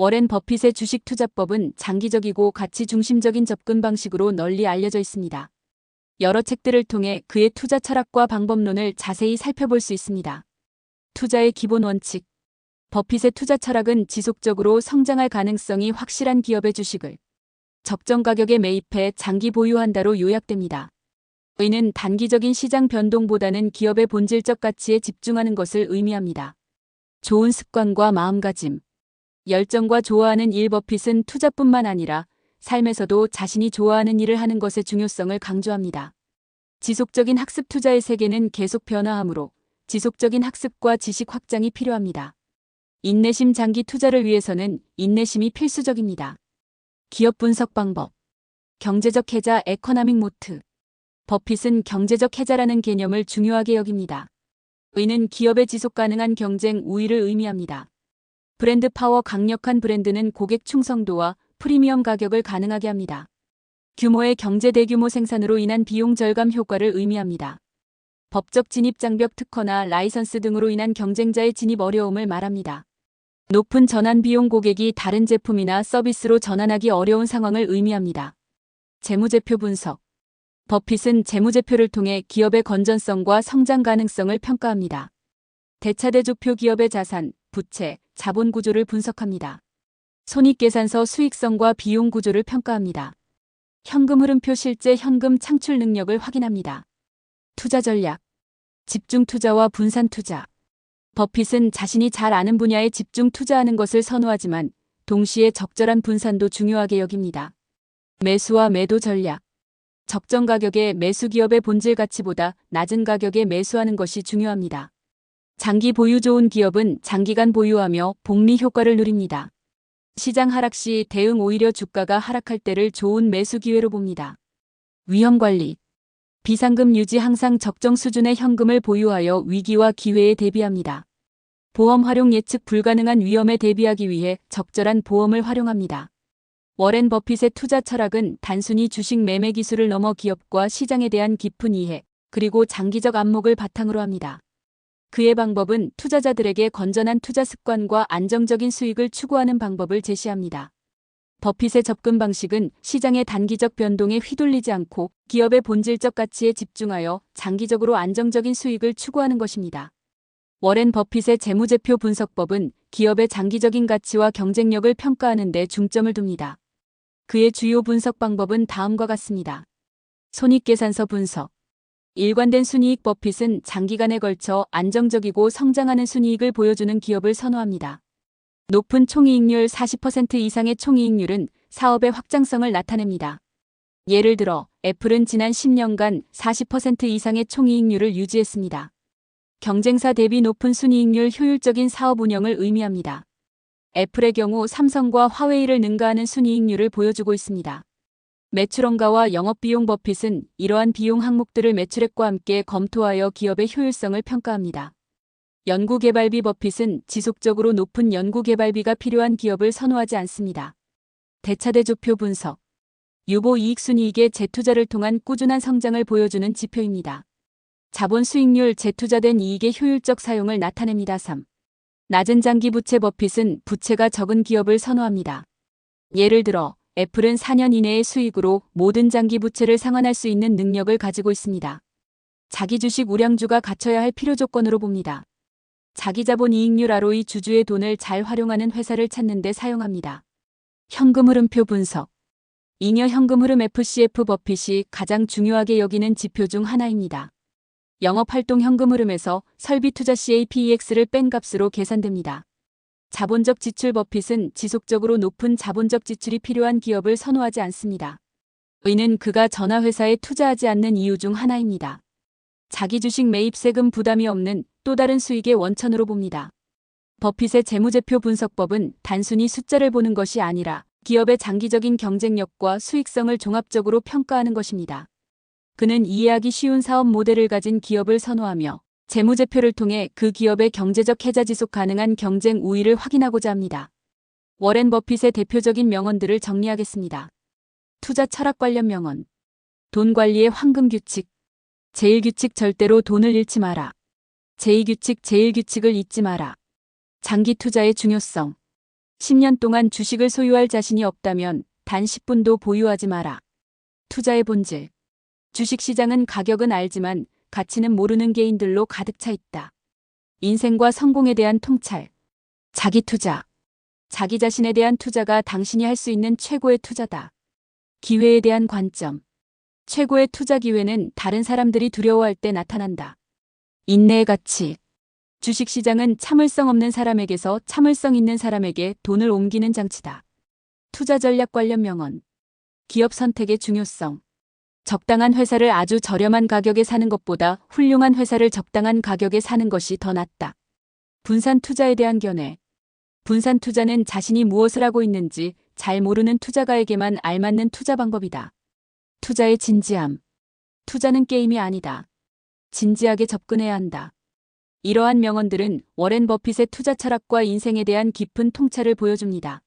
워렌 버핏의 주식 투자법은 장기적이고 가치 중심적인 접근 방식으로 널리 알려져 있습니다. 여러 책들을 통해 그의 투자 철학과 방법론을 자세히 살펴볼 수 있습니다. 투자의 기본 원칙. 버핏의 투자 철학은 지속적으로 성장할 가능성이 확실한 기업의 주식을 적정 가격에 매입해 장기 보유한다로 요약됩니다. 이는 단기적인 시장 변동보다는 기업의 본질적 가치에 집중하는 것을 의미합니다. 좋은 습관과 마음가짐. 열정과 좋아하는 일. 버핏은 투자뿐만 아니라 삶에서도 자신이 좋아하는 일을 하는 것의 중요성을 강조합니다. 지속적인 학습. 투자의 세계는 계속 변화하므로 지속적인 학습과 지식 확장이 필요합니다. 인내심. 장기 투자를 위해서는 인내심이 필수적입니다. 기업 분석 방법. 경제적 해자. 에코노믹 모트. 버핏은 경제적 해자라는 개념을 중요하게 여깁니다. 이는 기업의 지속 가능한 경쟁 우위를 의미합니다. 브랜드 파워. 강력한 브랜드는 고객 충성도와 프리미엄 가격을 가능하게 합니다. 규모의 경제. 대규모 생산으로 인한 비용 절감 효과를 의미합니다. 법적 진입. 장벽 특허나 라이선스 등으로 인한 경쟁자의 진입 어려움을 말합니다. 높은 전환 비용. 고객이 다른 제품이나 서비스로 전환하기 어려운 상황을 의미합니다. 재무제표 분석. 버핏은 재무제표를 통해 기업의 건전성과 성장 가능성을 평가합니다. 대차대조표. 기업의 자산, 부채, 자본 구조를 분석합니다. 손익계산서. 수익성과 비용 구조를 평가합니다. 현금 흐름표. 실제 현금 창출 능력을 확인합니다. 투자 전략. 집중 투자와 분산 투자. 버핏은 자신이 잘 아는 분야에 집중 투자하는 것을 선호하지만 동시에 적절한 분산도 중요하게 여깁니다. 매수와 매도 전략. 적정 가격에 매수. 기업의 본질 가치보다 낮은 가격에 매수하는 것이 중요합니다. 장기 보유. 좋은 기업은 장기간 보유하며 복리 효과를 누립니다. 시장 하락 시 대응. 오히려 주가가 하락할 때를 좋은 매수 기회로 봅니다. 위험 관리. 비상금 유지. 항상 적정 수준의 현금을 보유하여 위기와 기회에 대비합니다. 보험 활용. 예측 불가능한 위험에 대비하기 위해 적절한 보험을 활용합니다. 워렌 버핏의 투자 철학은 단순히 주식 매매 기술을 넘어 기업과 시장에 대한 깊은 이해, 그리고 장기적 안목을 바탕으로 합니다. 그의 방법은 투자자들에게 건전한 투자 습관과 안정적인 수익을 추구하는 방법을 제시합니다. 버핏의 접근 방식은 시장의 단기적 변동에 휘둘리지 않고 기업의 본질적 가치에 집중하여 장기적으로 안정적인 수익을 추구하는 것입니다. 워렌 버핏의 재무제표 분석법은 기업의 장기적인 가치와 경쟁력을 평가하는 데 중점을 둡니다. 그의 주요 분석 방법은 다음과 같습니다. 손익계산서 분석. 일관된 순이익. 버핏은 장기간에 걸쳐 안정적이고 성장하는 순이익을 보여주는 기업을 선호합니다. 높은 총이익률. 40% 이상의 총이익률은 사업의 확장성을 나타냅니다. 예를 들어 애플은 지난 10년간 40% 이상의 총이익률을 유지했습니다. 경쟁사 대비 높은 순이익률. 효율적인 사업 운영을 의미합니다. 애플의 경우 삼성과 화웨이를 능가하는 순이익률을 보여주고 있습니다. 매출 원가와 영업비용. 버핏은 이러한 비용 항목들을 매출액과 함께 검토하여 기업의 효율성을 평가합니다. 연구개발비. 버핏은 지속적으로 높은 연구개발비가 필요한 기업을 선호하지 않습니다. 대차대조표 분석. 유보 이익순이익의 재투자를 통한 꾸준한 성장을 보여주는 지표입니다. 자본 수익률. 재투자된 이익의 효율적 사용을 나타냅니다. 3. 낮은 장기 부채. 버핏은 부채가 적은 기업을 선호합니다. 예를 들어 애플은 4년 이내의 수익으로 모든 장기 부채를 상환할 수 있는 능력을 가지고 있습니다. 자기 주식 우량주가 갖춰야 할 필요 조건으로 봅니다. 자기 자본 이익률. ROE. 주주의 돈을 잘 활용하는 회사를 찾는 데 사용합니다. 현금 흐름표 분석. 잉여 현금 흐름. FCF. 버핏이 가장 중요하게 여기는 지표 중 하나입니다. 영업활동 현금 흐름에서 설비 투자 CAPEX를 뺀 값으로 계산됩니다. 자본적 지출. 버핏은 지속적으로 높은 자본적 지출이 필요한 기업을 선호하지 않습니다. 이는 그가 전화회사에 투자하지 않는 이유 중 하나입니다. 자기 주식 매입 세금 부담이 없는 또 다른 수익의 원천으로 봅니다. 버핏의 재무제표 분석법은 단순히 숫자를 보는 것이 아니라 기업의 장기적인 경쟁력과 수익성을 종합적으로 평가하는 것입니다. 그는 이해하기 쉬운 사업 모델을 가진 기업을 선호하며 재무제표를 통해 그 기업의 경제적 해자. 지속 가능한 경쟁 우위를 확인하고자 합니다. 워렌 버핏의 대표적인 명언들을 정리하겠습니다. 투자 철학 관련 명언. 돈 관리의 황금 규칙. 제1규칙. 절대로 돈을 잃지 마라. 제2규칙. 제1규칙을 잊지 마라. 장기 투자의 중요성. 10년 동안 주식을 소유할 자신이 없다면 단 10분도 보유하지 마라. 투자의 본질. 주식시장은 가격은 알지만 가치는 모르는 개인들로 가득 차 있다. 인생과 성공에 대한 통찰. 자기 투자. 자기 자신에 대한 투자가 당신이 할 수 있는 최고의 투자다. 기회에 대한 관점. 최고의 투자 기회는 다른 사람들이 두려워할 때 나타난다. 인내의 가치. 주식시장은 참을성 없는 사람에게서 참을성 있는 사람에게 돈을 옮기는 장치다. 투자 전략 관련 명언. 기업 선택의 중요성. 적당한 회사를 아주 저렴한 가격에 사는 것보다 훌륭한 회사를 적당한 가격에 사는 것이 더 낫다. 분산 투자에 대한 견해. 분산 투자는 자신이 무엇을 하고 있는지 잘 모르는 투자가에게만 알맞는 투자 방법이다. 투자의 진지함. 투자는 게임이 아니다. 진지하게 접근해야 한다. 이러한 명언들은 워렌 버핏의 투자 철학과 인생에 대한 깊은 통찰을 보여줍니다.